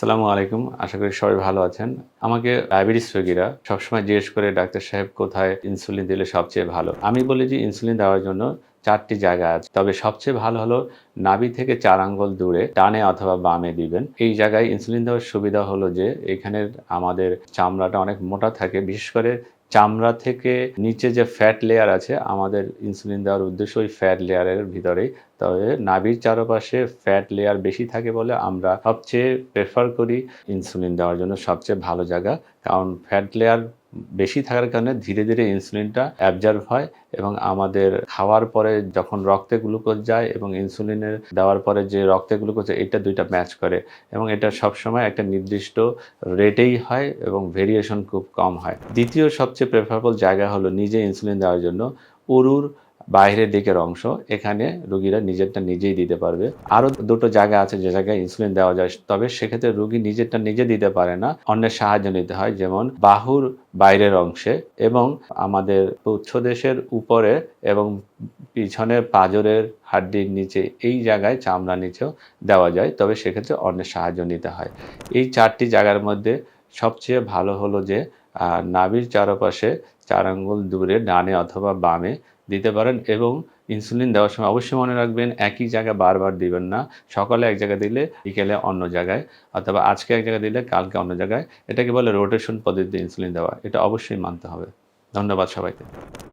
আসসালামু আলাইকুম। আশা করি সবাই ভালো আছেন। আমাকে ডায়াবেটিস রোগীরা সবসময় জিজ্ঞেস করে, "ডাক্তার সাহেব কোথায় ইনসুলিন দিলে সবচেয়ে ভালো?" আমি বলি যে ইনসুলিন দেওয়ার জন্য ৪ টি জায়গা আছে। তবে সবচেয়ে ভালো হলো নাভি থেকে ৪ আঙ্গুল দূরে ডানে অথবা বামে দিবেন। এই জায়গায় ইনসুলিন দেওয়ার সুবিধা হলো যে এখানের আমাদের চামড়াটা অনেক মোটা থাকে। বিশেষ করে চামড়া থেকে নিচে যে ফ্যাট লেয়ার আছে, আমাদের ইনসুলিন দেওয়ার উদ্দেশ্য ওই ফ্যাট লেয়ারের ভিতরেই। তবে নাভির চারপাশে ফ্যাট লেয়ার বেশি থাকে বলে আমরা সবচেয়ে প্রেফার করি ইনসুলিন দেওয়ার জন্য সবচেয়ে ভালো জায়গা। কারণ ফ্যাট লেয়ার বেশি থাকার কারণে ধীরে, ধীরে ইনসুলিনটা অ্যাবজর্ব হয় এবং আমাদের খাওয়ার পরে যখন রক্তে গ্লুকোজ যায় এবং ইনসুলিনের দেওয়ার পরে যে রক্তে গ্লুকোজ এটা ২ টা ম্যাচ করে এবং এটা সবসময় একটা নির্দিষ্ট রেটেই হয় এবং ভেরিয়েশন খুব কম হয়। দ্বিতীয় সবচেয়ে প্রেফারেবল জায়গা হলো নিজে ইনসুলিন দেওয়ার জন্য উরুর বাইরের দিকের অংশ। এখানে রোগীরা নিজেরটা নিজেই দিতে পারবে। আরও ২ টো জায়গা আছে যে জায়গায় ইনসুলিন দেওয়া যায়। তবে সেক্ষেত্রে রোগী নিজেরটা নিজে দিতে পারে না। অন্যের সাহায্য নিতে হয়। যেমন বাহুর বাইরের অংশে এবং আমাদের উচ্ছদেশের উপরে এবং পিছনের পাঁজরের হাড্ডির নিচে এই জায়গায় চামড়ার নিচেও দেওয়া যায়। তবে সেক্ষেত্রে অন্যের সাহায্য নিতে হয়। এই ৪ টি জায়গার মধ্যে সবচেয়ে ভালো হলো যে নাভির চারপাশে ৪ আঙ্গুল দূরে ডানে অথবা বামে দিতে পারেন এবং ইনসুলিন দেওয়ার সময় অবশ্যই মনে রাখবেন একই জায়গায় বারবার দিবেন না। সকালে এক জায়গায় দিলে বিকেলে অন্য জায়গায় অথবা আজকে এক জায়গায় দিলে কালকে অন্য জায়গায়। এটাকে বলে রোটেশন পদ্ধতিতে ইনসুলিন দেওয়া। এটা অবশ্যই মানতে হবে। ধন্যবাদ সবাইকে।